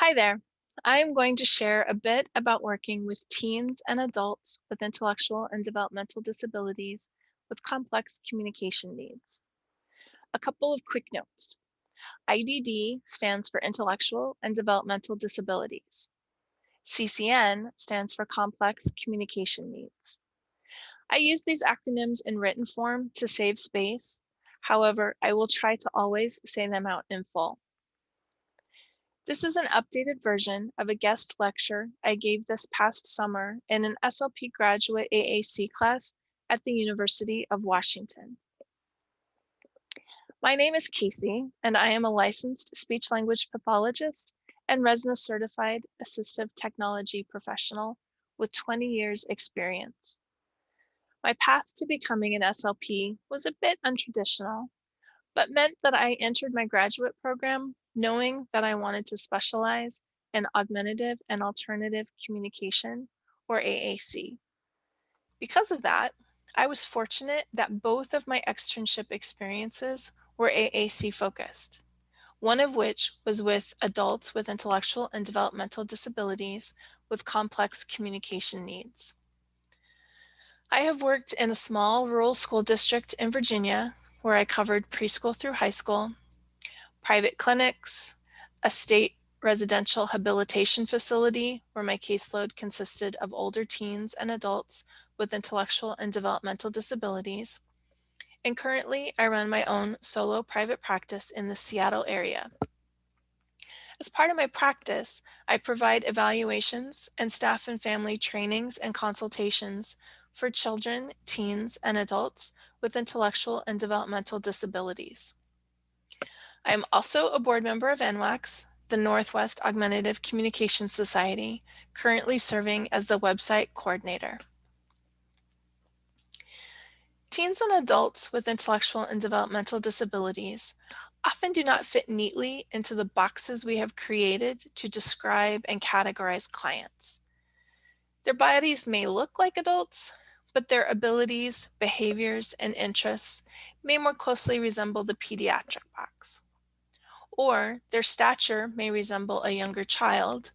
Hi there. I'm going to share a bit about working with teens and adults with intellectual and developmental disabilities with complex communication needs. A couple of quick notes. IDD stands for Intellectual and Developmental Disabilities. CCN stands for Complex Communication Needs. I use these acronyms in written form to save space. However, I will try to always say them out in full. This is an updated version of a guest lecture I gave this past summer in an SLP graduate AAC class at the University of Washington. My name is Casey, and I am a licensed speech-language pathologist and resident certified assistive technology professional with 20 years experience. My path to becoming an SLP was a bit untraditional, but meant that I entered my graduate program knowing that I wanted to specialize in augmentative and alternative communication, or AAC. Because of that, I was fortunate that both of my externship experiences were AAC focused, one of which was with adults with intellectual and developmental disabilities with complex communication needs. I have worked in a small rural school district in Virginia where I covered preschool through high school, private clinics, a state residential habilitation facility where my caseload consisted of older teens and adults with intellectual and developmental disabilities. And currently, I run my own solo private practice in the Seattle area. As part of my practice, I provide evaluations and staff and family trainings and consultations for children, teens, and adults with intellectual and developmental disabilities. I am also a board member of NWACS, the Northwest Augmentative Communication Society, currently serving as the website coordinator. Teens and adults with intellectual and developmental disabilities often do not fit neatly into the boxes we have created to describe and categorize clients. Their bodies may look like adults, but their abilities, behaviors, and interests may more closely resemble the pediatric box. Or their stature may resemble a younger child,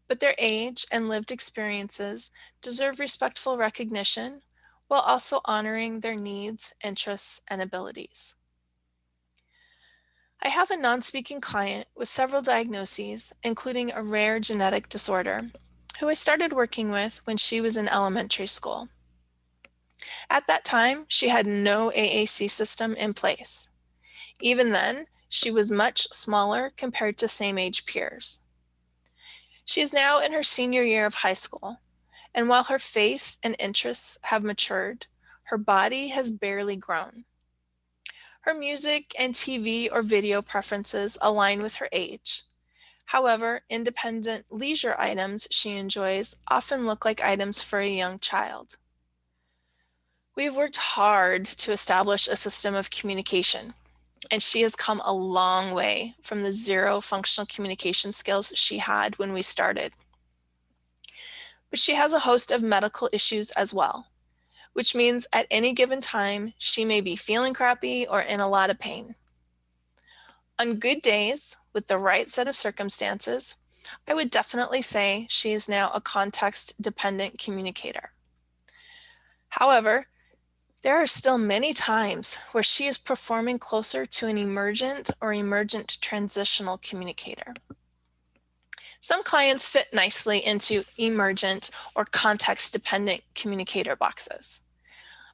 but their age and lived experiences deserve respectful recognition while also honoring their needs, interests, and abilities. I have a non-speaking client with several diagnoses, including a rare genetic disorder, who I started working with when she was in elementary school. At that time, she had no AAC system in place. Even then, she was much smaller compared to same-age peers. She is now in her senior year of high school, and while her face and interests have matured, her body has barely grown. Her music and TV or video preferences align with her age. However, independent leisure items she enjoys often look like items for a young child. We have worked hard to establish a system of communication, and she has come a long way from the zero functional communication skills she had when we started. But she has a host of medical issues as well, which means at any given time, she may be feeling crappy or in a lot of pain. On good days, with the right set of circumstances, I would definitely say she is now a context-dependent communicator. However, there are still many times where she is performing closer to an emergent or emergent transitional communicator. Some clients fit nicely into emergent or context-dependent communicator boxes.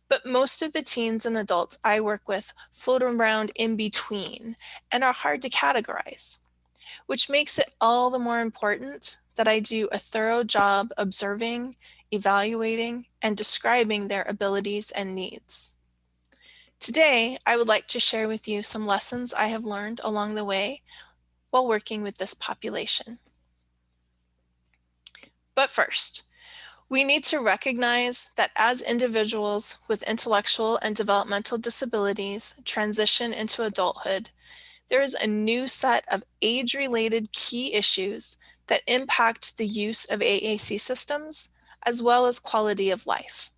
But most of the teens and adults I work with float around in between and are hard to categorize, which makes it all the more important that I do a thorough job observing, evaluating, and describing their abilities and needs. Today, I would like to share with you some lessons I have learned along the way while working with this population. But first, we need to recognize that as individuals with intellectual and developmental disabilities transition into adulthood, there is a new set of age-related key issues that impact the use of AAC systems, as well as quality of life.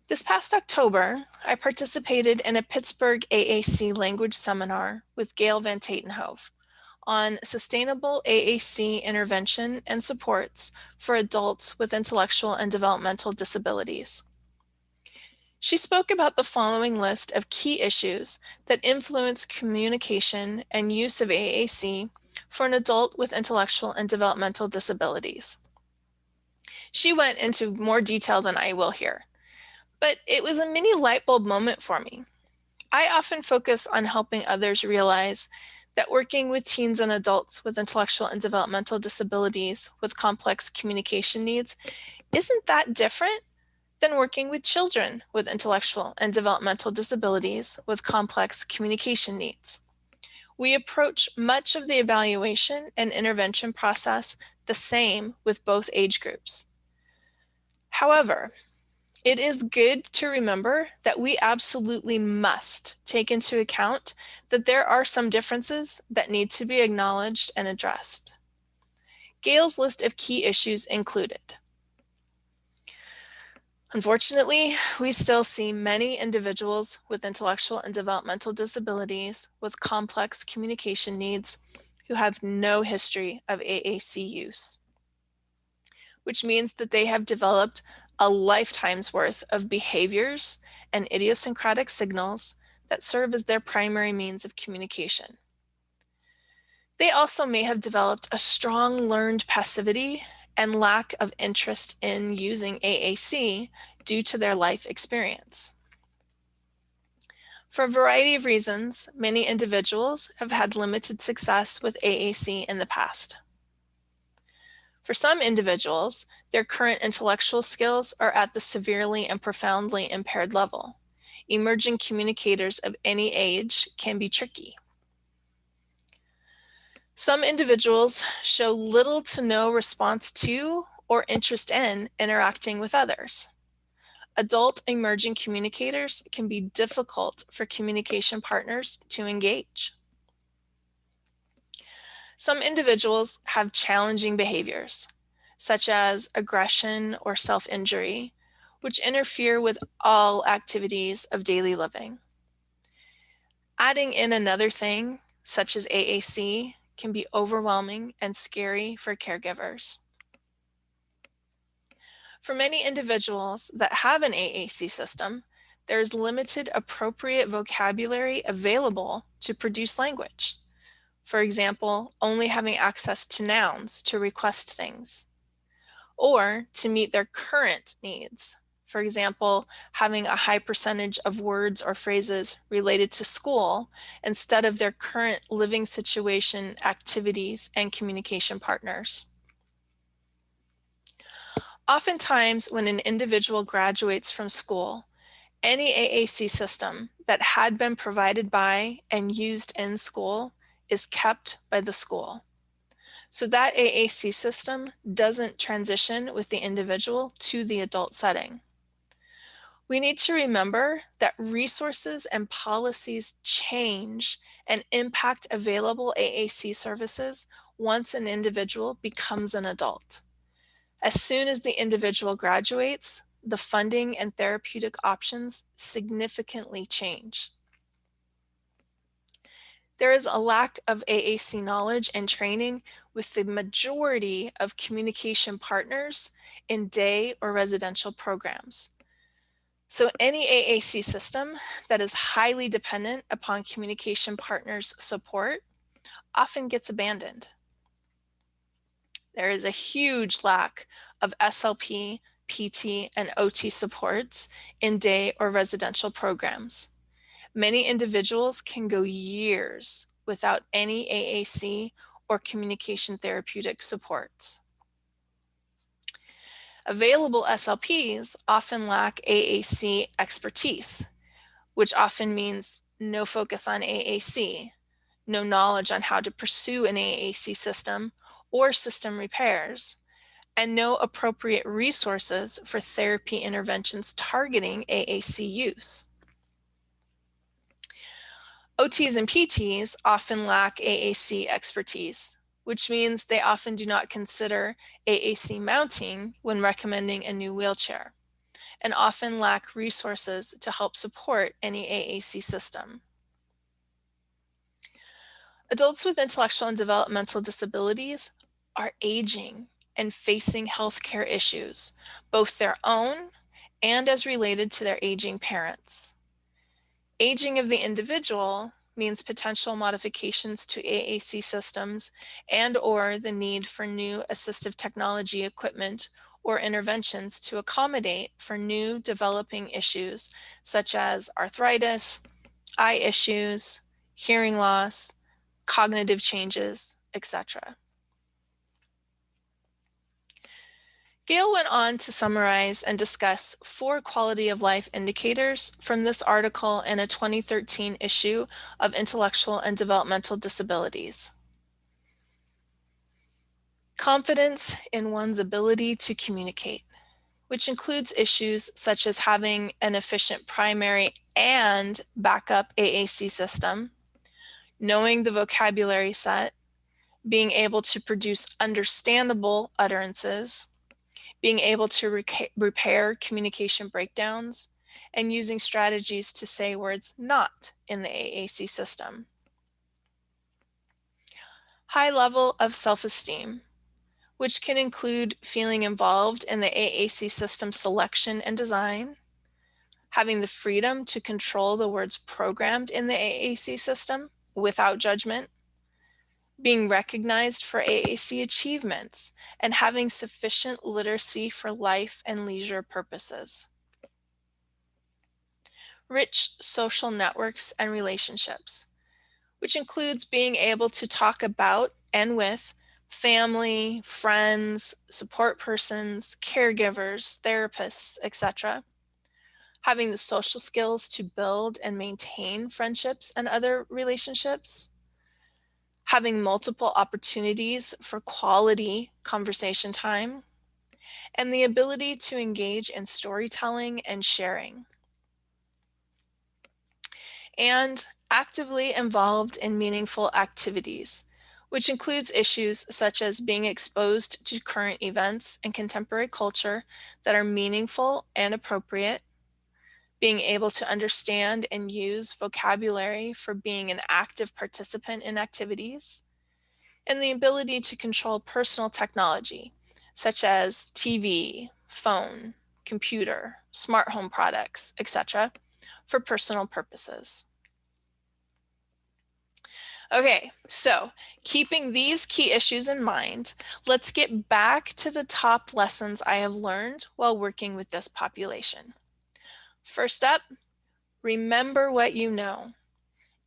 This past October, I participated in a Pittsburgh AAC language seminar with Gail Van Tatenhove, on sustainable AAC intervention and supports for adults with intellectual and developmental disabilities. She spoke about the following list of key issues that influence communication and use of AAC for an adult with intellectual and developmental disabilities. She went into more detail than I will here, but it was a mini light bulb moment for me. I often focus on helping others realize that working with teens and adults with intellectual and developmental disabilities with complex communication needs isn't that different than working with children with intellectual and developmental disabilities with complex communication needs. We approach much of the evaluation and intervention process the same with both age groups. However, it is good to remember that we absolutely must take into account that there are some differences that need to be acknowledged and addressed. Gail's list of key issues included: unfortunately, we still see many individuals with intellectual and developmental disabilities with complex communication needs who have no history of AAC use, which means that they have developed a lifetime's worth of behaviors and idiosyncratic signals that serve as their primary means of communication. They also may have developed a strong learned passivity and lack of interest in using AAC due to their life experience. For a variety of reasons, many individuals have had limited success with AAC in the past. For some individuals, their current intellectual skills are at the severely and profoundly impaired level. Emerging communicators of any age can be tricky. Some individuals show little to no response to or interest in interacting with others. Adult emerging communicators can be difficult for communication partners to engage. Some individuals have challenging behaviors, such as aggression or self-injury, which interfere with all activities of daily living. Adding in another thing, such as AAC, can be overwhelming and scary for caregivers. For many individuals that have an AAC system, there is limited appropriate vocabulary available to produce language. For example, only having access to nouns to request things, or to meet their current needs. For example, having a high percentage of words or phrases related to school instead of their current living situation, activities, and communication partners. Oftentimes, when an individual graduates from school, any AAC system that had been provided by and used in school is kept by the school. So that AAC system doesn't transition with the individual to the adult setting. We need to remember that resources and policies change and impact available AAC services once an individual becomes an adult. As soon as the individual graduates, the funding and therapeutic options significantly change. There is a lack of AAC knowledge and training with the majority of communication partners in day or residential programs. So any AAC system that is highly dependent upon communication partners' support often gets abandoned. There is a huge lack of SLP, PT, and OT supports in day or residential programs. Many individuals can go years without any AAC or communication therapeutic supports. Available SLPs often lack AAC expertise, which often means no focus on AAC, no knowledge on how to pursue an AAC system or system repairs, and no appropriate resources for therapy interventions targeting AAC use. OTs and PTs often lack AAC expertise, which means they often do not consider AAC mounting when recommending a new wheelchair, and often lack resources to help support any AAC system. Adults with intellectual and developmental disabilities are aging and facing healthcare issues, both their own and as related to their aging parents. Aging of the individual means potential modifications to AAC systems and/or the need for new assistive technology equipment or interventions to accommodate for new developing issues such as arthritis, eye issues, hearing loss, cognitive changes, etc. Gail went on to summarize and discuss 4 quality of life indicators from this article in a 2013 issue of Intellectual and Developmental Disabilities. Confidence in one's ability to communicate, which includes issues such as having an efficient primary and backup AAC system, knowing the vocabulary set, being able to produce understandable utterances, being able to repair communication breakdowns, and using strategies to say words not in the AAC system. High level of self-esteem, which can include feeling involved in the AAC system selection and design, having the freedom to control the words programmed in the AAC system without judgment, being recognized for AAC achievements, and having sufficient literacy for life and leisure purposes. Rich social networks and relationships, which includes being able to talk about and with family, friends, support persons, caregivers, therapists, etc. Having the social skills to build and maintain friendships and other relationships. Having multiple opportunities for quality conversation time, and the ability to engage in storytelling and sharing. And actively involved in meaningful activities, which includes issues such as being exposed to current events and contemporary culture that are meaningful and appropriate, being able to understand and use vocabulary for being an active participant in activities, and the ability to control personal technology, such as TV, phone, computer, smart home products, etc., for personal purposes. Okay, so keeping these key issues in mind, let's get back to the top lessons I have learned while working with this population. First up, remember what you know.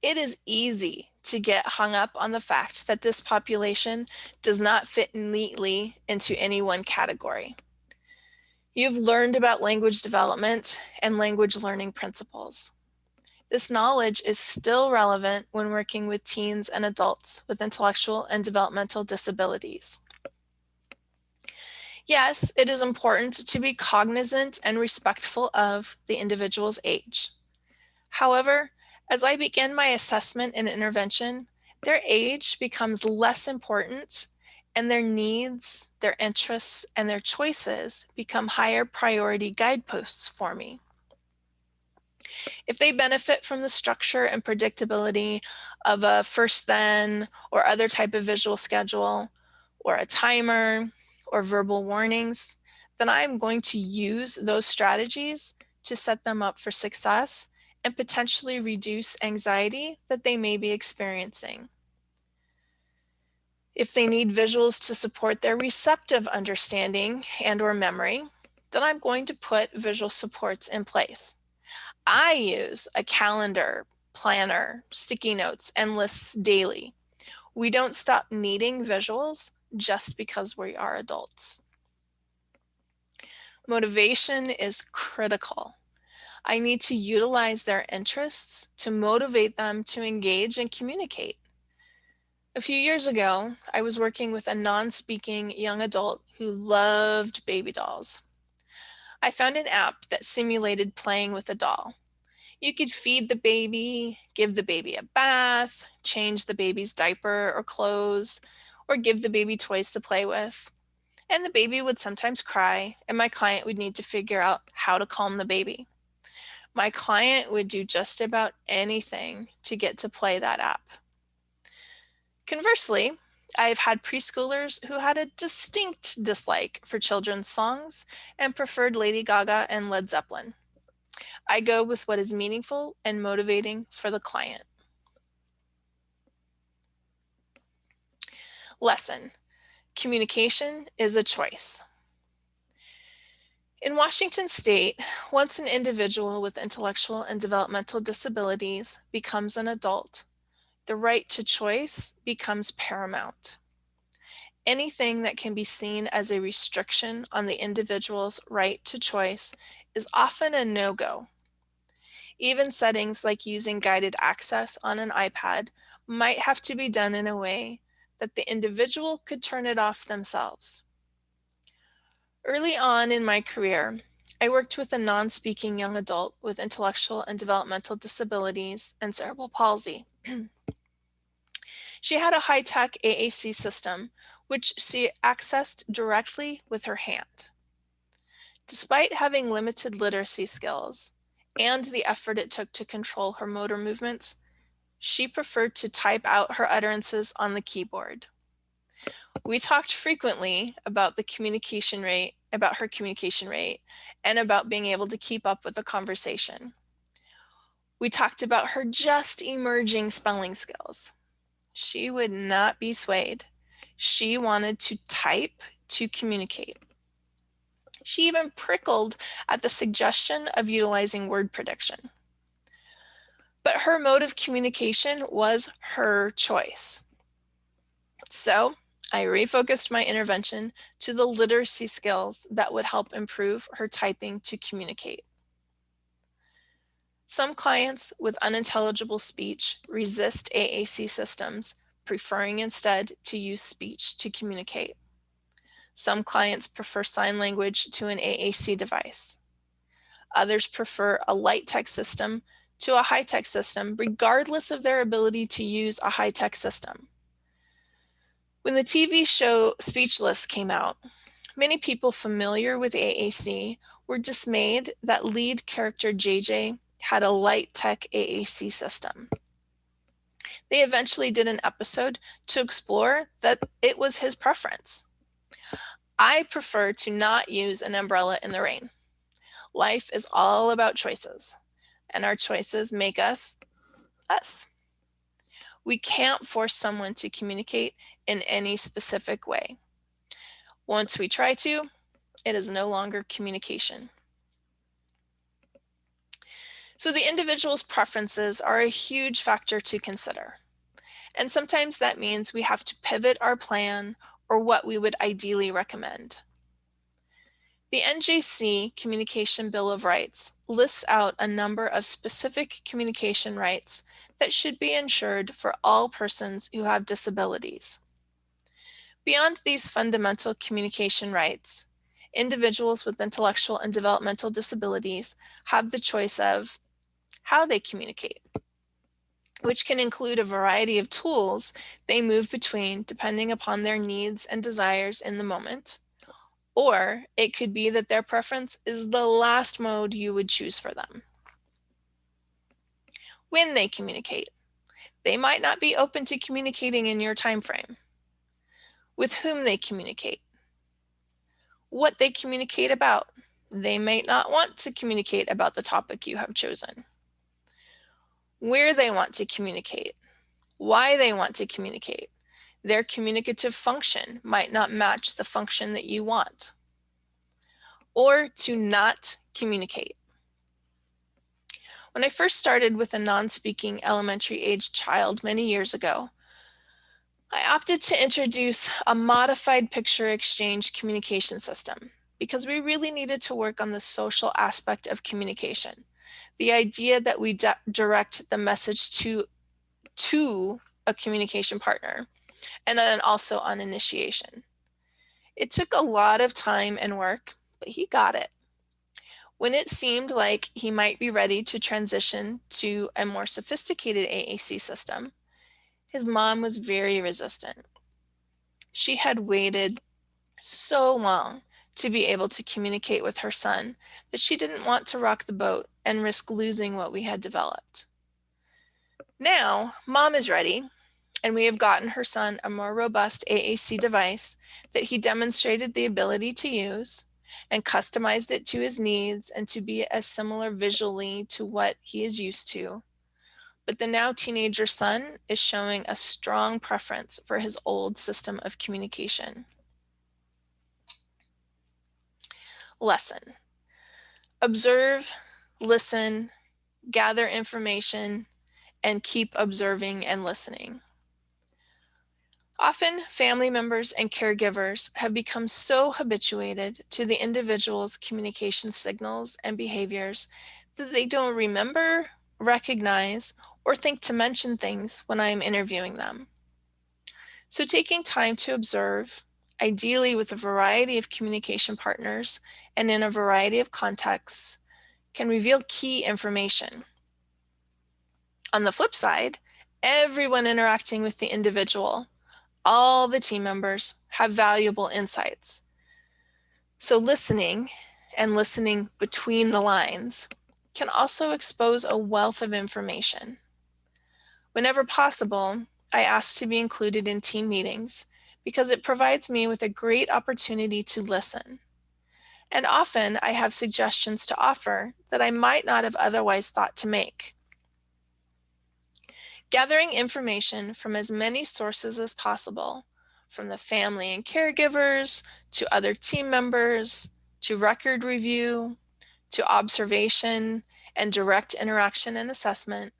It is easy to get hung up on the fact that this population does not fit neatly into any one category. You've learned about language development and language learning principles. This knowledge is still relevant when working with teens and adults with intellectual and developmental disabilities. Yes, it is important to be cognizant and respectful of the individual's age. However, as I begin my assessment and intervention, their age becomes less important and their needs, their interests, and their choices become higher priority guideposts for me. If they benefit from the structure and predictability of a first then or other type of visual schedule, or a timer, or verbal warnings, then I'm going to use those strategies to set them up for success and potentially reduce anxiety that they may be experiencing. If they need visuals to support their receptive understanding and/or memory, then I'm going to put visual supports in place. I use a calendar, planner, sticky notes, and lists daily. We don't stop needing visuals just because we are adults. Motivation is critical. I need to utilize their interests to motivate them to engage and communicate. A few years ago, I was working with a non-speaking young adult who loved baby dolls. I found an app that simulated playing with a doll. You could feed the baby, give the baby a bath, change the baby's diaper or clothes, or give the baby toys to play with. And the baby would sometimes cry, and my client would need to figure out how to calm the baby. My client would do just about anything to get to play that app. Conversely, I've had preschoolers who had a distinct dislike for children's songs and preferred Lady Gaga and Led Zeppelin. I go with what is meaningful and motivating for the client. Lesson: communication is a choice. In Washington State, once an individual with intellectual and developmental disabilities becomes an adult, the right to choice becomes paramount. Anything that can be seen as a restriction on the individual's right to choice is often a no-go. Even settings like using guided access on an iPad might have to be done in a way that the individual could turn it off themselves. Early on in my career, I worked with a non-speaking young adult with intellectual and developmental disabilities and cerebral palsy. She had a high-tech AAC system, which she accessed directly with her hand. Despite having limited literacy skills and the effort it took to control her motor movements, she preferred to type out her utterances on the keyboard. We talked frequently about her communication rate, and about being able to keep up with the conversation. We talked about her just emerging spelling skills. She would not be swayed. She wanted to type to communicate. She even prickled at the suggestion of utilizing word prediction. But her mode of communication was her choice. So I refocused my intervention to the literacy skills that would help improve her typing to communicate. Some clients with unintelligible speech resist AAC systems, preferring instead to use speech to communicate. Some clients prefer sign language to an AAC device. Others prefer a light-tech system to a high-tech system, regardless of their ability to use a high-tech system. When the TV show Speechless came out, many people familiar with AAC were dismayed that lead character JJ had a light-tech AAC system. They eventually did an episode to explore that it was his preference. I prefer to not use an umbrella in the rain. Life is all about choices, and our choices make us, us. We can't force someone to communicate in any specific way. Once we try to, it is no longer communication. So the individual's preferences are a huge factor to consider. And sometimes that means we have to pivot our plan or what we would ideally recommend. The NJC Communication Bill of Rights lists out a number of specific communication rights that should be ensured for all persons who have disabilities. Beyond these fundamental communication rights, individuals with intellectual and developmental disabilities have the choice of how they communicate, which can include a variety of tools they move between depending upon their needs and desires in the moment. Or it could be that their preference is the last mode you would choose for them. When they communicate, they might not be open to communicating in your time frame. With whom they communicate. What they communicate about. They may not want to communicate about the topic you have chosen. Where they want to communicate. Why they want to communicate. Their communicative function might not match the function that you want. Or to not communicate. When I first started with a non-speaking elementary-aged child many years ago, I opted to introduce a modified picture exchange communication system because we really needed to work on the social aspect of communication. The idea that we direct the message to a communication partner, and then also on initiation. It took a lot of time and work, but he got it. When it seemed like he might be ready to transition to a more sophisticated AAC system, his mom was very resistant. She had waited so long to be able to communicate with her son that she didn't want to rock the boat and risk losing what we had developed. Now, mom is ready, and we have gotten her son a more robust AAC device that he demonstrated the ability to use and customized it to his needs and to be as similar visually to what he is used to. But the now teenager son is showing a strong preference for his old system of communication. Lesson: observe, listen, gather information, and keep observing and listening. Often, family members and caregivers have become so habituated to the individual's communication signals and behaviors that they don't remember, recognize, or think to mention things when I am interviewing them. So taking time to observe, ideally with a variety of communication partners and in a variety of contexts, can reveal key information. On the flip side, everyone interacting with the individual, all the team members, have valuable insights. So listening, and listening between the lines, can also expose a wealth of information. Whenever possible, I ask to be included in team meetings because it provides me with a great opportunity to listen. And often I have suggestions to offer that I might not have otherwise thought to make. Gathering information from as many sources as possible, from the family and caregivers, to other team members, to record review, to observation, and direct interaction and assessment,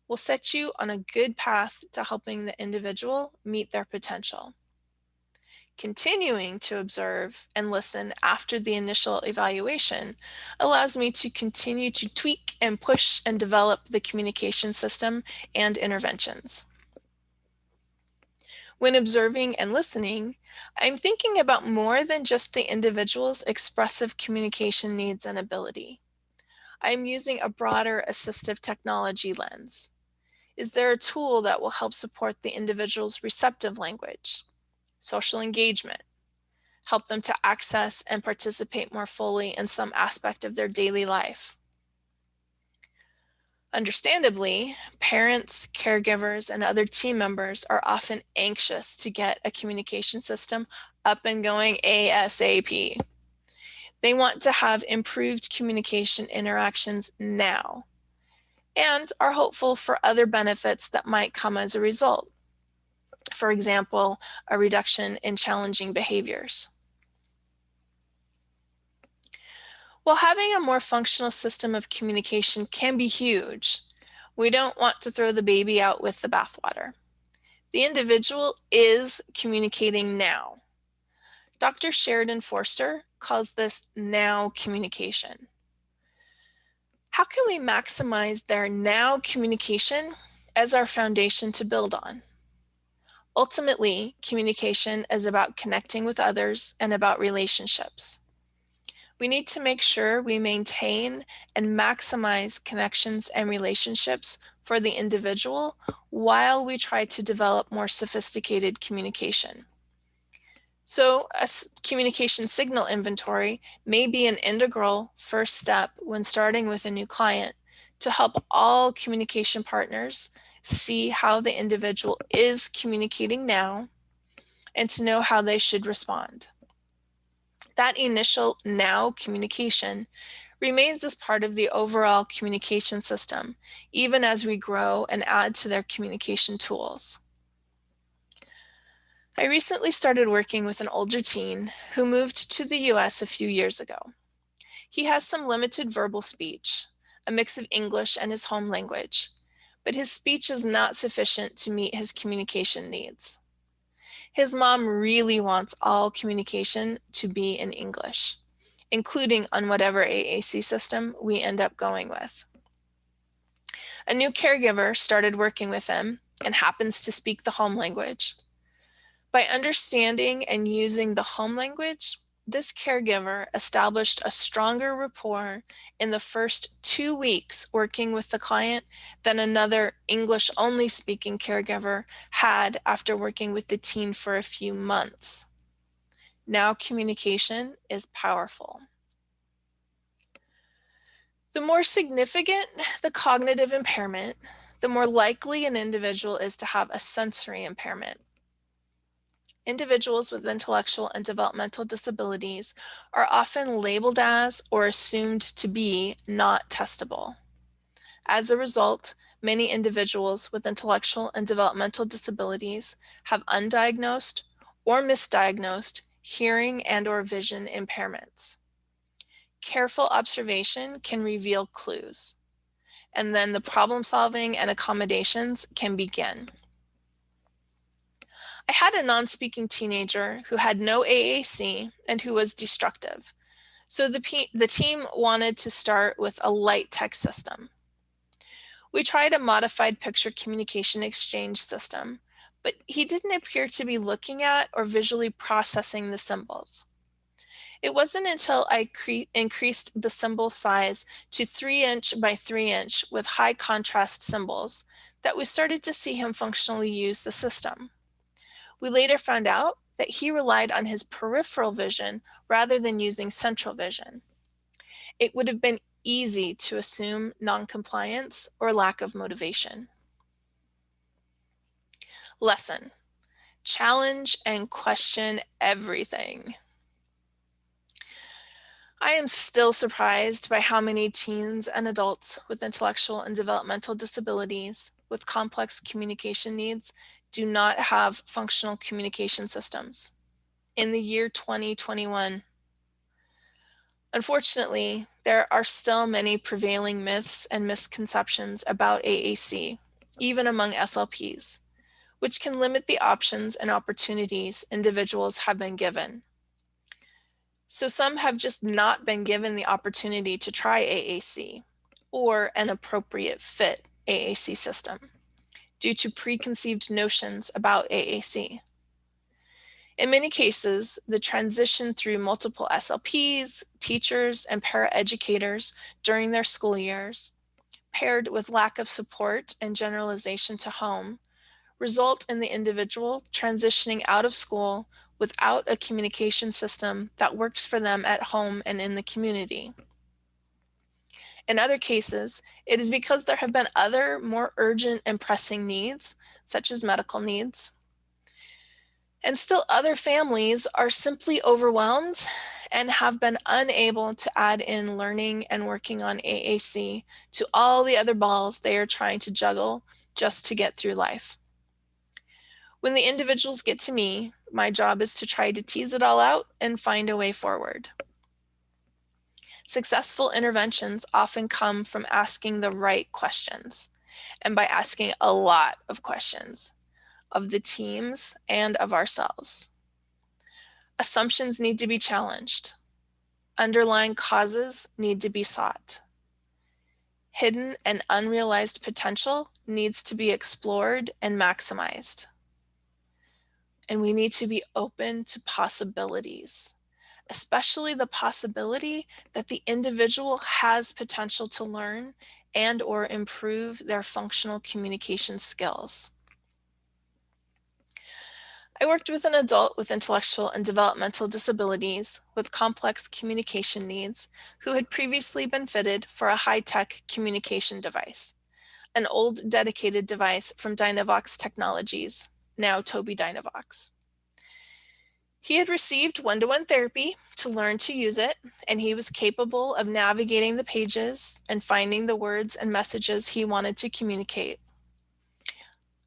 will set you on a good path to helping the individual meet their potential. Continuing to observe and listen after the initial evaluation allows me to continue to tweak and push and develop the communication system and interventions. When observing and listening, I'm thinking about more than just the individual's expressive communication needs and ability. I'm using a broader assistive technology lens. Is there a tool that will help support the individual's receptive language, social engagement, help them to access and participate more fully in some aspect of their daily life? Understandably, parents, caregivers, and other team members are often anxious to get a communication system up and going ASAP. They want to have improved communication interactions now and are hopeful for other benefits that might come as a result. For example, a reduction in challenging behaviors. While having a more functional system of communication can be huge, we don't want to throw the baby out with the bathwater. The individual is communicating now. Dr. Sheridan Forster calls this now communication. How can we maximize their now communication as our foundation to build on? Ultimately, communication is about connecting with others and about relationships. We need to make sure we maintain and maximize connections and relationships for the individual while we try to develop more sophisticated communication. So a communication signal inventory may be an integral first step when starting with a new client to help all communication partners see how the individual is communicating now and to know how they should respond. That initial now communication remains as part of the overall communication system, even as we grow and add to their communication tools. I recently started working with an older teen who moved to the US a few years ago. He has some limited verbal speech, a mix of English and his home language, but his speech is not sufficient to meet his communication needs. His mom really wants all communication to be in English, including on whatever AAC system we end up going with. A new caregiver started working with him and happens to speak the home language. By understanding and using the home language, this caregiver established a stronger rapport in the first 2 weeks working with the client than another English-only speaking caregiver had after working with the teen for a few months. Now communication is powerful. The more significant the cognitive impairment, the more likely an individual is to have a sensory impairment. Individuals with intellectual and developmental disabilities are often labeled as or assumed to be not testable. As a result, many individuals with intellectual and developmental disabilities have undiagnosed or misdiagnosed hearing and/or vision impairments. Careful observation can reveal clues, and then the problem solving and accommodations can begin. I had a non-speaking teenager who had no AAC and who was destructive. So the team wanted to start with a light text system. We tried a modified picture communication exchange system, but he didn't appear to be looking at or visually processing the symbols. It wasn't until I increased the symbol size to 3" by 3" with high contrast symbols that we started to see him functionally use the system. We later found out that he relied on his peripheral vision rather than using central vision. It would have been easy to assume noncompliance or lack of motivation. Lesson: challenge and question everything. I am still surprised by how many teens and adults with intellectual and developmental disabilities with complex communication needs do not have functional communication systems in the year 2021. Unfortunately, there are still many prevailing myths and misconceptions about AAC, even among SLPs, which can limit the options and opportunities individuals have been given. So some have just not been given the opportunity to try AAC or an appropriate fit AAC system due to preconceived notions about AAC. In many cases, the transition through multiple SLPs, teachers, and paraeducators during their school years, paired with lack of support and generalization to home, result in the individual transitioning out of school without a communication system that works for them at home and in the community. In other cases, it is because there have been other more urgent and pressing needs, such as medical needs. And still other families are simply overwhelmed and have been unable to add in learning and working on AAC to all the other balls they are trying to juggle just to get through life. When the individuals get to me, my job is to try to tease it all out and find a way forward. Successful interventions often come from asking the right questions, and by asking a lot of questions of the teams and of ourselves. Assumptions need to be challenged. Underlying causes need to be sought. Hidden and unrealized potential needs to be explored and maximized. And we need to be open to possibilities, especially the possibility that the individual has potential to learn and or improve their functional communication skills. I worked with an adult with intellectual and developmental disabilities with complex communication needs who had previously been fitted for a high-tech communication device, an old dedicated device from Dynavox Technologies, now Tobii Dynavox. He had received one-to-one therapy to learn to use it, and he was capable of navigating the pages and finding the words and messages he wanted to communicate.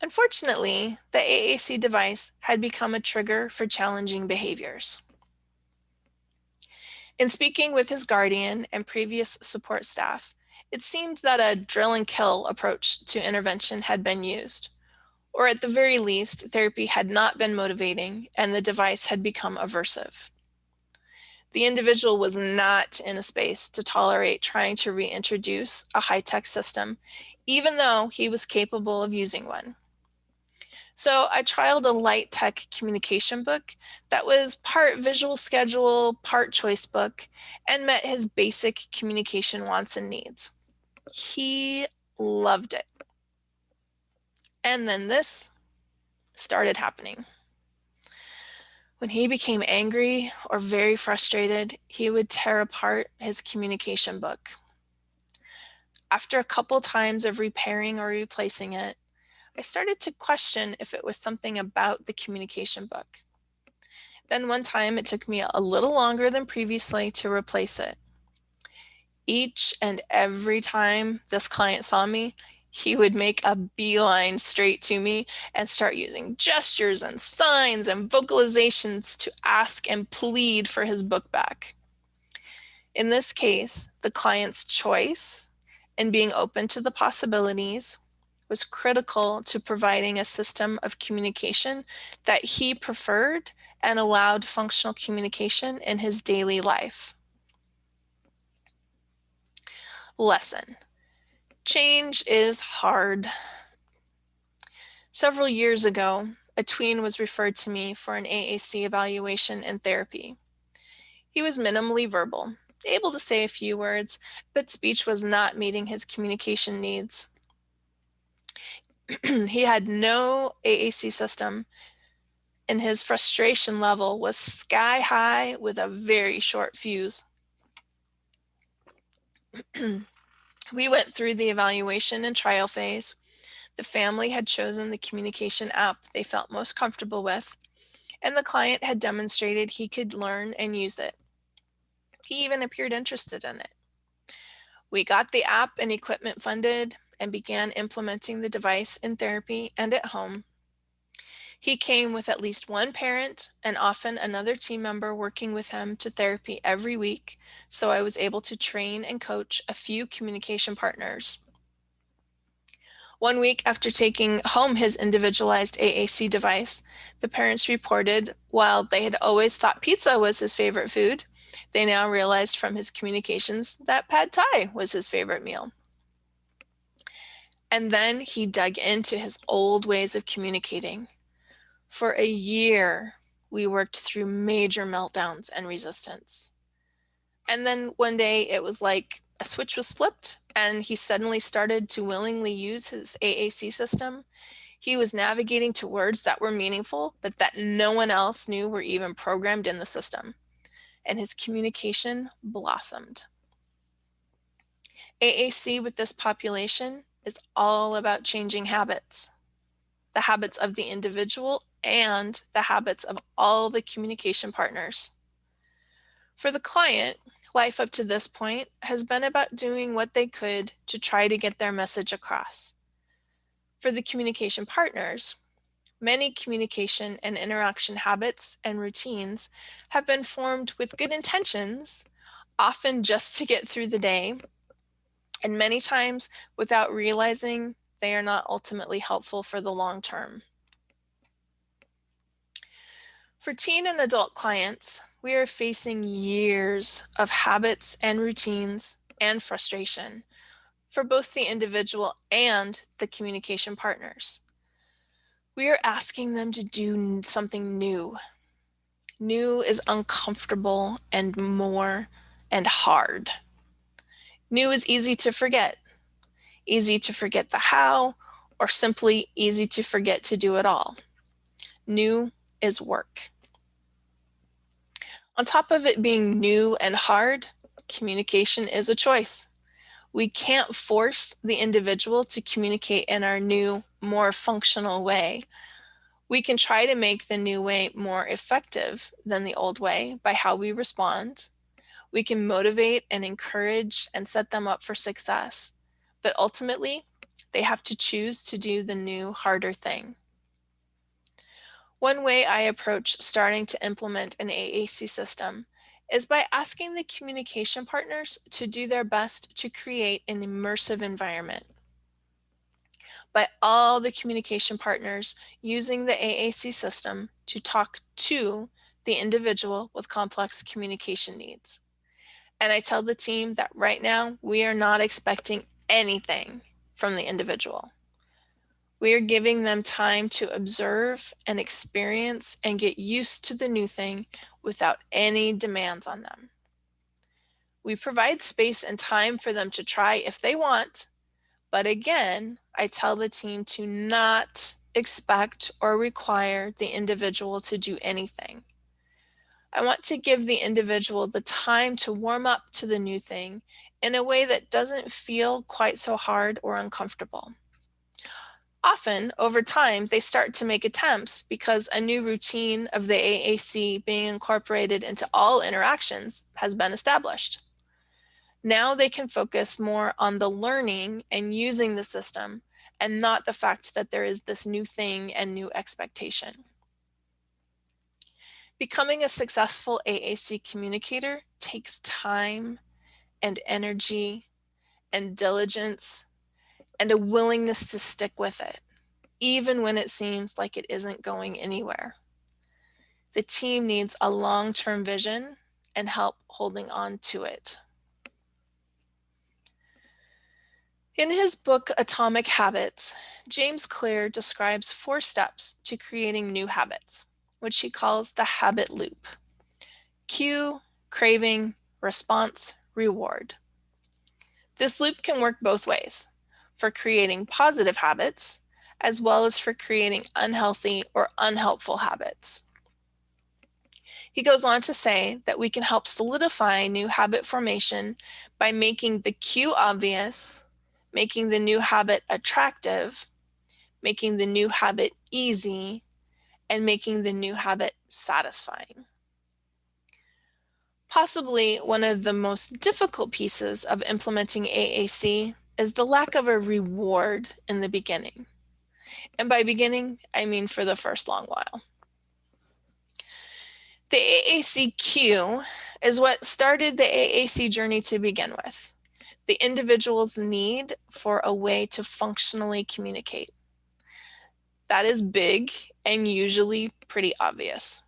Unfortunately, the AAC device had become a trigger for challenging behaviors. In speaking with his guardian and previous support staff, it seemed that a drill and kill approach to intervention had been used, or at the very least, therapy had not been motivating and the device had become aversive. The individual was not in a space to tolerate trying to reintroduce a high-tech system, even though he was capable of using one. So I trialed a light tech communication book that was part visual schedule, part choice book, and met his basic communication wants and needs. He loved it. And then this started happening. When he became angry or very frustrated, he would tear apart his communication book. After a couple times of repairing or replacing it, I started to question if it was something about the communication book. Then one time it took me a little longer than previously to replace it. Each and every time this client saw me, he would make a beeline straight to me and start using gestures and signs and vocalizations to ask and plead for his book back. In this case, the client's choice and being open to the possibilities was critical to providing a system of communication that he preferred and allowed functional communication in his daily life. Lesson: change is hard. Several years ago, a tween was referred to me for an AAC evaluation and therapy. He was minimally verbal, able to say a few words, but speech was not meeting his communication needs. He had no AAC system, and his frustration level was sky high with a very short fuse. We went through the evaluation and trial phase. The family had chosen the communication app they felt most comfortable with, and the client had demonstrated he could learn and use it. He even appeared interested in it. We got the app and equipment funded and began implementing the device in therapy and at home. He came with at least one parent and often another team member working with him to therapy every week, so I was able to train and coach a few communication partners. One week after taking home his individualized AAC device, the parents reported while they had always thought pizza was his favorite food, they now realized from his communications that pad thai was his favorite meal. And then he dug into his old ways of communicating. For a year, we worked through major meltdowns and resistance. And then one day it was like a switch was flipped and he suddenly started to willingly use his AAC system. He was navigating to words that were meaningful, but that no one else knew were even programmed in the system. And his communication blossomed. AAC with this population is all about changing habits, the habits of the individual and the habits of all the communication partners. For the client, life up to this point has been about doing what they could to try to get their message across. For the communication partners, many communication and interaction habits and routines have been formed with good intentions, often just to get through the day, and many times without realizing they are not ultimately helpful for the long term. For teen and adult clients, we are facing years of habits and routines and frustration for both the individual and the communication partners. We are asking them to do something new. New is uncomfortable and more and hard. New is easy to forget the how, or simply easy to forget to do it all. New is work. On top of it being new and hard, communication is a choice. We can't force the individual to communicate in our new, more functional way. We can try to make the new way more effective than the old way by how we respond. We can motivate and encourage and set them up for success. But ultimately, they have to choose to do the new, harder thing. One way I approach starting to implement an AAC system is by asking the communication partners to do their best to create an immersive environment. By all the communication partners using the AAC system to talk to the individual with complex communication needs. And I tell the team that right now we are not expecting anything from the individual. We are giving them time to observe and experience and get used to the new thing without any demands on them. We provide space and time for them to try if they want, but again, I tell the team to not expect or require the individual to do anything. I want to give the individual the time to warm up to the new thing in a way that doesn't feel quite so hard or uncomfortable. Often, over time, they start to make attempts because a new routine of the AAC being incorporated into all interactions has been established. Now they can focus more on the learning and using the system and not the fact that there is this new thing and new expectation. Becoming a successful AAC communicator takes time and energy and diligence and a willingness to stick with it, even when it seems like it isn't going anywhere. The team needs a long-term vision and help holding on to it. In his book, Atomic Habits, James Clear describes 4 steps to creating new habits, which he calls the habit loop: cue, craving, response, reward. This loop can work both ways, for creating positive habits, as well as for creating unhealthy or unhelpful habits. He goes on to say that we can help solidify new habit formation by making the cue obvious, making the new habit attractive, making the new habit easy, and making the new habit satisfying. Possibly one of the most difficult pieces of implementing AAC is the lack of a reward in the beginning. And by beginning, I mean for the first long while. The AAC cue is what started the AAC journey to begin with, the individual's need for a way to functionally communicate. That is big and usually pretty obvious.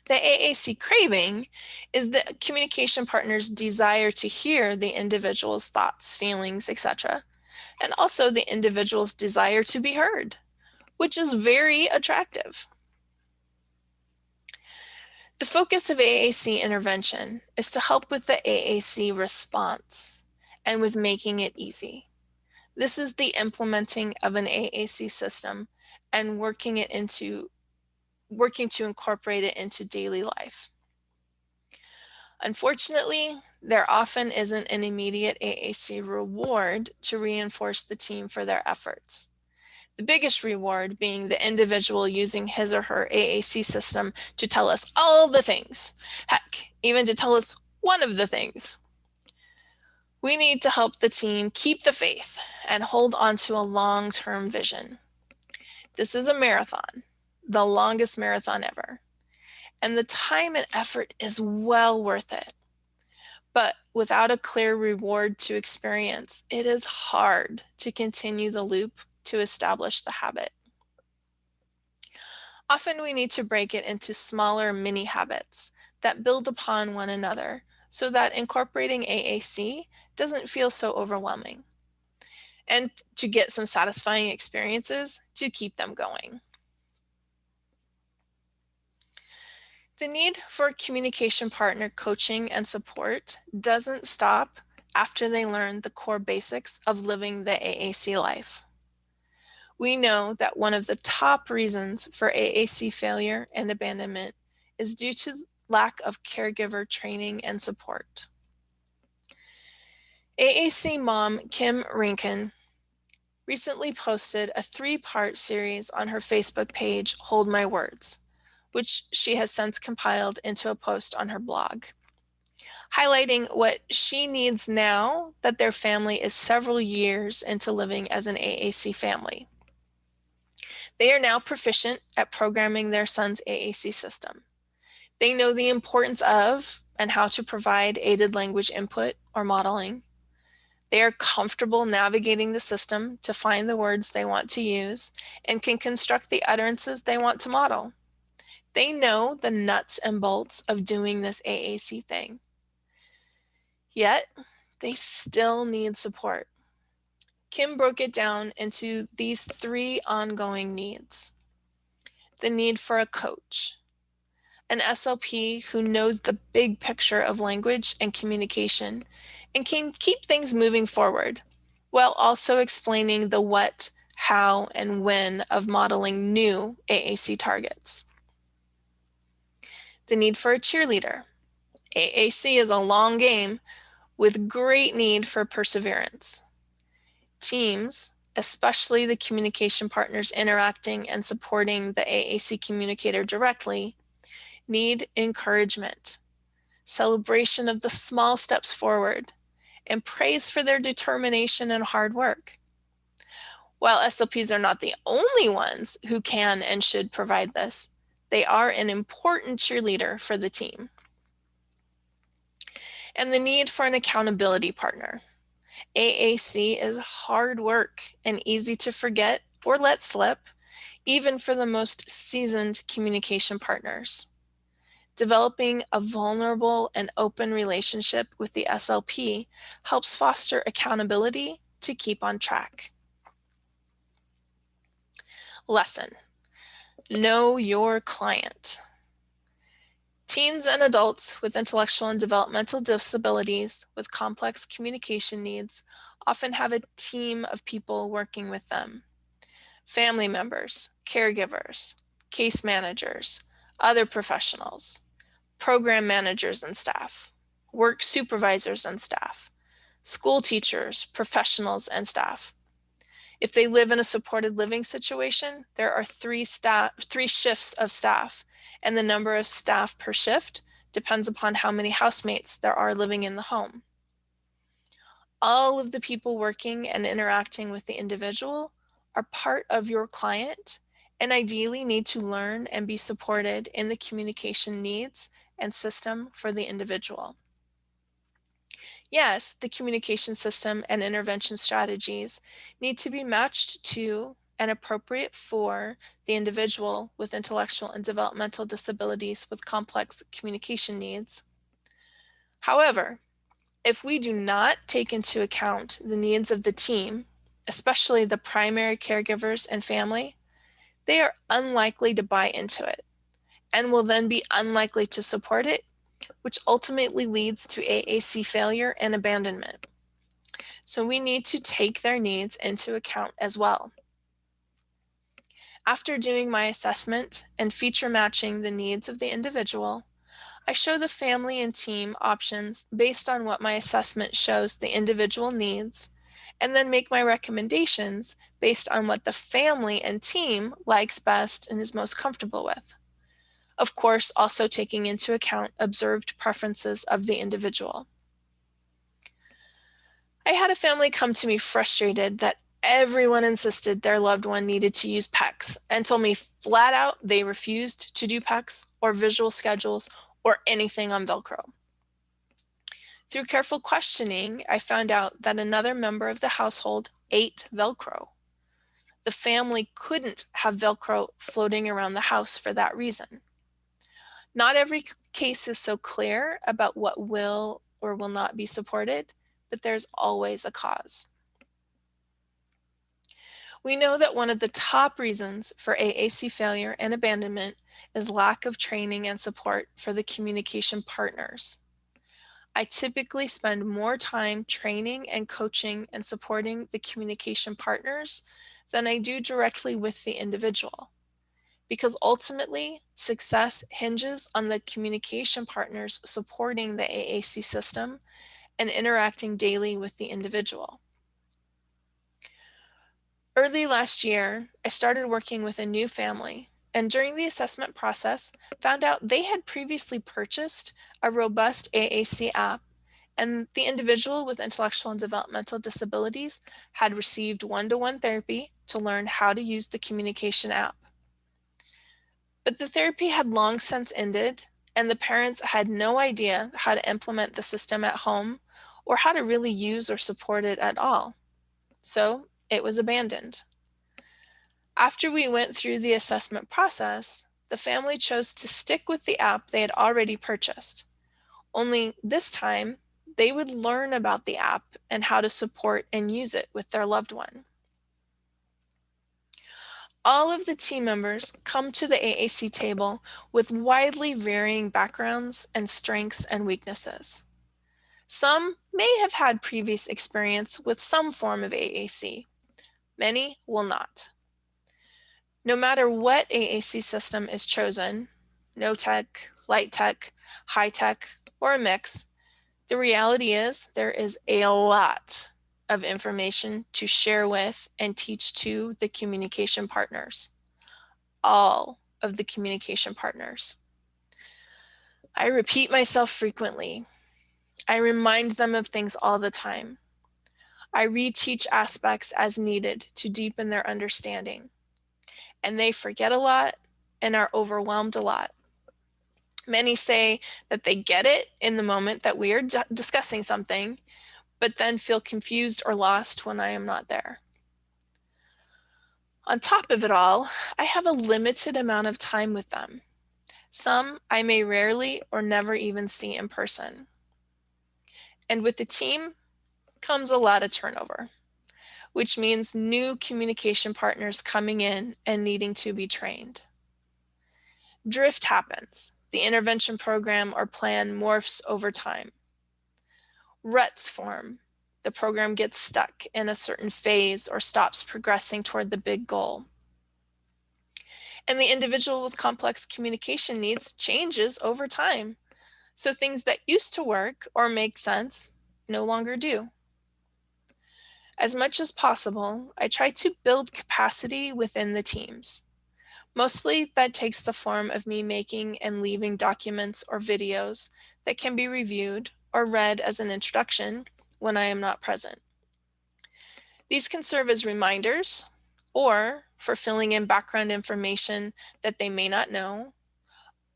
The AAC craving is the communication partner's desire to hear the individual's thoughts, feelings, etc., and also the individual's desire to be heard, which is very attractive. The focus of AAC intervention is to help with the AAC response and with making it easy. This is the implementing of an AAC system and working to incorporate it into daily life. Unfortunately, there often isn't an immediate AAC reward to reinforce the team for their efforts. The biggest reward being the individual using his or her AAC system to tell us all the things, heck, even to tell us one of the things. We need to help the team keep the faith and hold on to a long-term vision. This is a marathon, the longest marathon ever, and the time and effort is well worth it. But without a clear reward to experience, it is hard to continue the loop to establish the habit. Often we need to break it into smaller mini habits that build upon one another so that incorporating AAC doesn't feel so overwhelming, and to get some satisfying experiences to keep them going. The need for communication partner coaching and support doesn't stop after they learn the core basics of living the AAC life. We know that one of the top reasons for AAC failure and abandonment is due to lack of caregiver training and support. AAC mom Kim Rinkin recently posted a 3-part series on her Facebook page, Hold My Words, which she has since compiled into a post on her blog, highlighting what she needs now that their family is several years into living as an AAC family. They are now proficient at programming their son's AAC system. They know the importance of and how to provide aided language input or modeling. They are comfortable navigating the system to find the words they want to use and can construct the utterances they want to model. They know the nuts and bolts of doing this AAC thing. Yet, they still need support. Kim broke it down into these 3 ongoing needs. The need for a coach, an SLP who knows the big picture of language and communication and can keep things moving forward, while also explaining the what, how, and when of modeling new AAC targets. The need for a cheerleader. AAC is a long game with great need for perseverance. Teams, especially the communication partners interacting and supporting the AAC communicator directly, need encouragement, celebration of the small steps forward, and praise for their determination and hard work. While SLPs are not the only ones who can and should provide this, they are an important cheerleader for the team. And the need for an accountability partner. AAC is hard work and easy to forget or let slip, even for the most seasoned communication partners. Developing a vulnerable and open relationship with the SLP helps foster accountability to keep on track. Lesson: know your client. Teens and adults with intellectual and developmental disabilities with complex communication needs often have a team of people working with them. Family members, caregivers, case managers, other professionals, program managers and staff, work supervisors and staff, school teachers, professionals, and staff. If they live in a supported living situation, there are three shifts of staff, and the number of staff per shift depends upon how many housemates there are living in the home. All of the people working and interacting with the individual are part of your client and ideally need to learn and be supported in the communication needs and system for the individual. Yes, the communication system and intervention strategies need to be matched to and appropriate for the individual with intellectual and developmental disabilities with complex communication needs. However, if we do not take into account the needs of the team, especially the primary caregivers and family, they are unlikely to buy into it and will then be unlikely to support it, which ultimately leads to AAC failure and abandonment. So we need to take their needs into account as well. After doing my assessment and feature matching the needs of the individual, I show the family and team options based on what my assessment shows the individual needs, and then make my recommendations based on what the family and team likes best and is most comfortable with. Of course, also taking into account observed preferences of the individual. I had a family come to me frustrated that everyone insisted their loved one needed to use PECs and told me flat out they refused to do PECs or visual schedules or anything on Velcro. Through careful questioning, I found out that another member of the household ate Velcro. The family couldn't have Velcro floating around the house for that reason. Not every case is so clear about what will or will not be supported, but there's always a cause. We know that one of the top reasons for AAC failure and abandonment is lack of training and support for the communication partners. I typically spend more time training and coaching and supporting the communication partners than I do directly with the individual, because ultimately success hinges on the communication partners supporting the AAC system and interacting daily with the individual. Early last year, I started working with a new family, and during the assessment process, found out they had previously purchased a robust AAC app, and the individual with intellectual and developmental disabilities had received one-to-one therapy to learn how to use the communication app. But the therapy had long since ended, and the parents had no idea how to implement the system at home or how to really use or support it at all. So it was abandoned. After we went through the assessment process, the family chose to stick with the app they had already purchased. Only this time, they would learn about the app and how to support and use it with their loved one. All of the team members come to the AAC table with widely varying backgrounds and strengths and weaknesses. Some may have had previous experience with some form of AAC. Many will not. No matter what AAC system is chosen, no tech, light tech, high tech, or a mix, the reality is there is a lot of information to share with and teach to the communication partners, all of the communication partners. I repeat myself frequently. I remind them of things all the time. I reteach aspects as needed to deepen their understanding. And they forget a lot and are overwhelmed a lot. Many say that they get it in the moment that we are discussing something, but then feel confused or lost when I am not there. On top of it all, I have a limited amount of time with them. Some I may rarely or never even see in person. And with the team comes a lot of turnover, which means new communication partners coming in and needing to be trained. Drift happens. The intervention program or plan morphs over time. Ruts form. The program gets stuck in a certain phase or stops progressing toward the big goal. And the individual with complex communication needs changes over time. So things that used to work or make sense no longer do. As much as possible, I try to build capacity within the teams. Mostly that takes the form of me making and leaving documents or videos that can be reviewed or read as an introduction when I am not present. These can serve as reminders or for filling in background information that they may not know,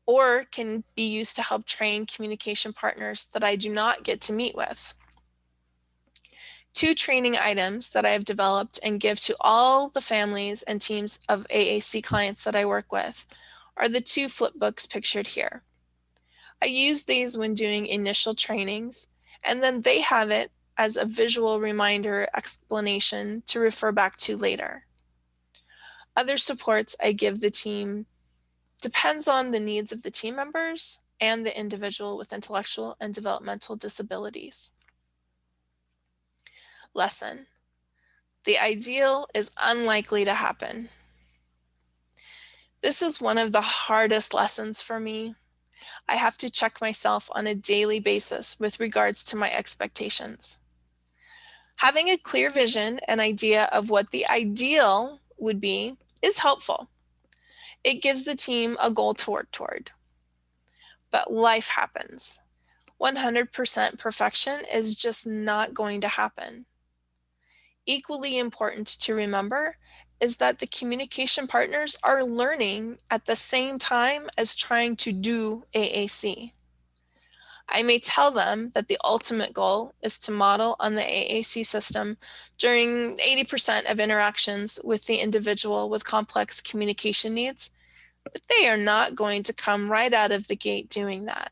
or can be used to help train communication partners that I do not get to meet with. 2 training items that I have developed and give to all the families and teams of AAC clients that I work with are the 2 flip books pictured here. I use these when doing initial trainings, and then they have it as a visual reminder explanation to refer back to later. Other supports I give the team depends on the needs of the team members and the individual with intellectual and developmental disabilities. Lesson: the ideal is unlikely to happen. This is one of the hardest lessons for me. I have to check myself on a daily basis with regards to my expectations. Having a clear vision and idea of what the ideal would be is helpful. It gives the team a goal to work toward. But life happens. 100% perfection is just not going to happen. Equally important to remember is that the communication partners are learning at the same time as trying to do AAC. I may tell them that the ultimate goal is to model on the AAC system during 80% of interactions with the individual with complex communication needs, but they are not going to come right out of the gate doing that.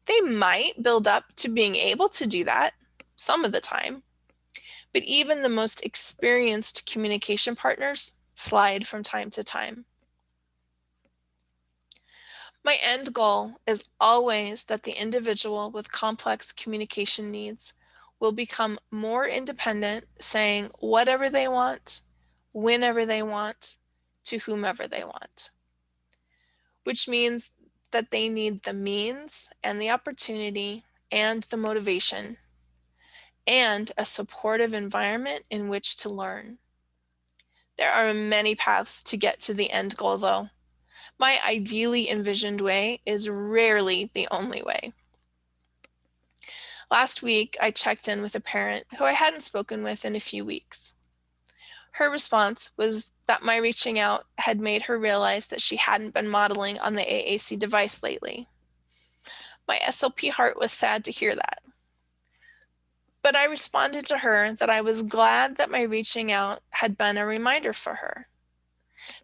They might build up to being able to do that some of the time, but even the most experienced communication partners slide from time to time. My end goal is always that the individual with complex communication needs will become more independent, saying whatever they want, whenever they want, to whomever they want, which means that they need the means and the opportunity and the motivation and a supportive environment in which to learn. There are many paths to get to the end goal, though. My ideally envisioned way is rarely the only way. Last week, I checked in with a parent who I hadn't spoken with in a few weeks. Her response was that my reaching out had made her realize that she hadn't been modeling on the AAC device lately. My SLP heart was sad to hear that. But I responded to her that I was glad that my reaching out had been a reminder for her.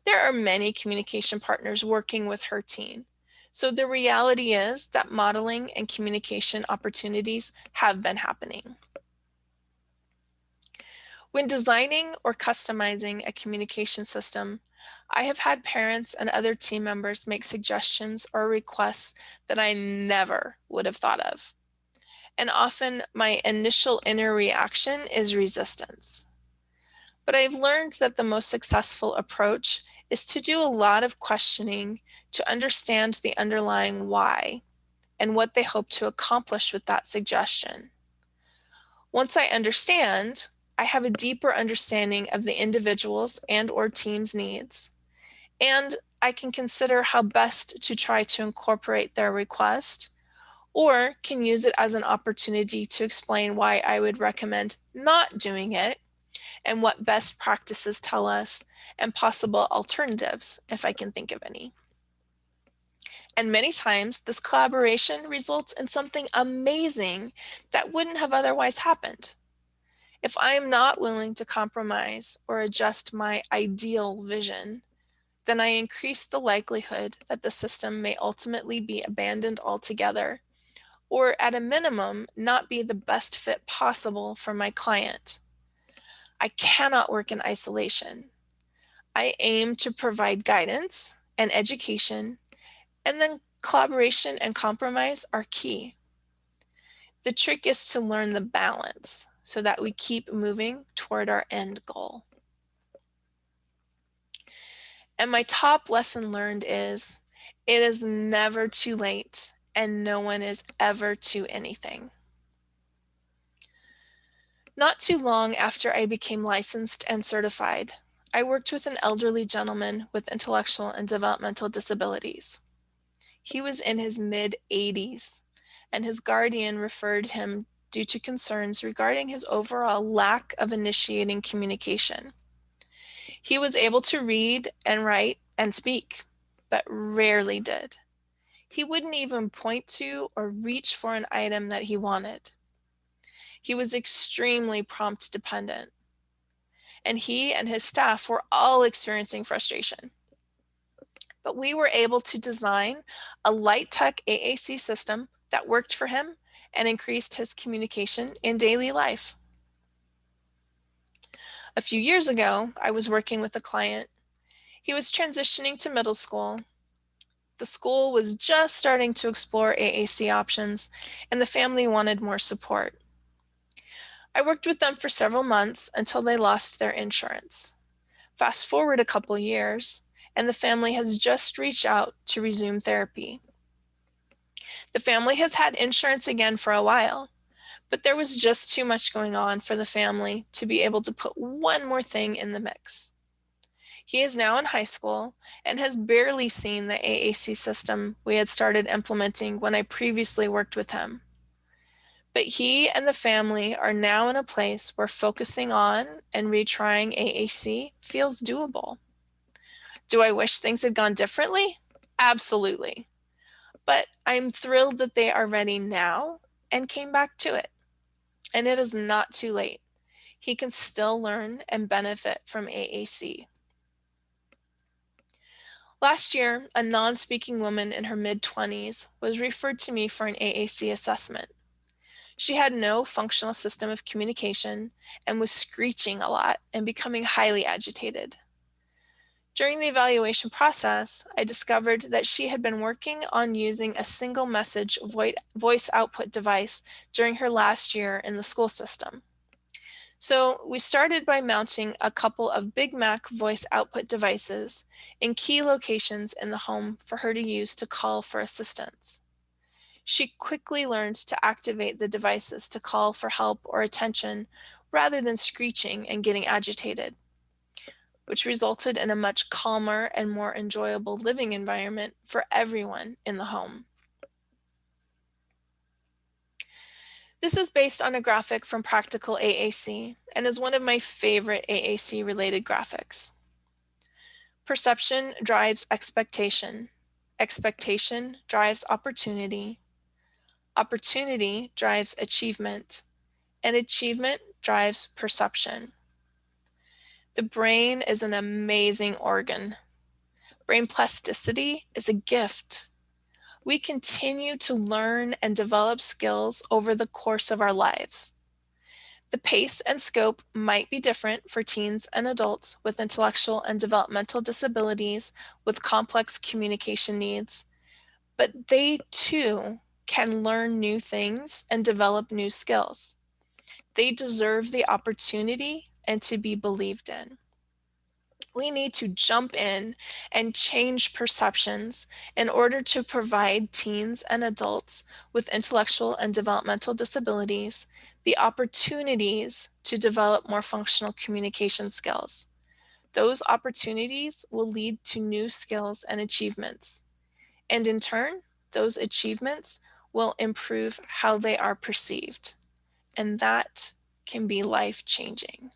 There are many communication partners working with her teen, so the reality is that modeling and communication opportunities have been happening. When designing or customizing a communication system, I have had parents and other team members make suggestions or requests that I never would have thought of. And often my initial inner reaction is resistance. But I've learned that the most successful approach is to do a lot of questioning to understand the underlying why and what they hope to accomplish with that suggestion. Once I understand, I have a deeper understanding of the individual's and/or team's needs, and I can consider how best to try to incorporate their request, or can use it as an opportunity to explain why I would recommend not doing it and what best practices tell us and possible alternatives if I can think of any. And many times this collaboration results in something amazing that wouldn't have otherwise happened. If I am not willing to compromise or adjust my ideal vision, then I increase the likelihood that the system may ultimately be abandoned altogether, or at a minimum, not be the best fit possible for my client. I cannot work in isolation. I aim to provide guidance and education, and then collaboration and compromise are key. The trick is to learn the balance so that we keep moving toward our end goal. And my top lesson learned is, it is never too late and no one is ever too anything. Not too long after I became licensed and certified, I worked with an elderly gentleman with intellectual and developmental disabilities. He was in his mid-80s, and his guardian referred him due to concerns regarding his overall lack of initiating communication. He was able to read and write and speak, but rarely did. He wouldn't even point to or reach for an item that he wanted. He was extremely prompt dependent, and he and his staff were all experiencing frustration. But we were able to design a light tech AAC system that worked for him and increased his communication in daily life. A few years ago, I was working with a client. He was transitioning to middle school. The school was just starting to explore AAC options, and the family wanted more support. I worked with them for several months until they lost their insurance. Fast forward a couple years, and the family has just reached out to resume therapy. The family has had insurance again for a while, but there was just too much going on for the family to be able to put one more thing in the mix. He is now in high school and has barely seen the AAC system we had started implementing when I previously worked with him. But he and the family are now in a place where focusing on and retrying AAC feels doable. Do I wish things had gone differently? Absolutely. But I'm thrilled that they are ready now and came back to it. And it is not too late. He can still learn and benefit from AAC. Last year, a non-speaking woman in her mid-20s was referred to me for an AAC assessment. She had no functional system of communication and was screeching a lot and becoming highly agitated. During the evaluation process, I discovered that she had been working on using a single message voice output device during her last year in the school system. So we started by mounting a couple of Big Mac voice output devices in key locations in the home for her to use to call for assistance. She quickly learned to activate the devices to call for help or attention rather than screeching and getting agitated, which resulted in a much calmer and more enjoyable living environment for everyone in the home. This is based on a graphic from Practical AAC and is one of my favorite AAC-related graphics. Perception drives expectation. Expectation drives opportunity. Opportunity drives achievement, and achievement drives perception. The brain is an amazing organ. Brain plasticity is a gift. We continue to learn and develop skills over the course of our lives. The pace and scope might be different for teens and adults with intellectual and developmental disabilities with complex communication needs, but they too can learn new things and develop new skills. They deserve the opportunity and to be believed in. We need to jump in and change perceptions in order to provide teens and adults with intellectual and developmental disabilities the opportunities to develop more functional communication skills. Those opportunities will lead to new skills and achievements. And in turn, those achievements will improve how they are perceived. And that can be life-changing.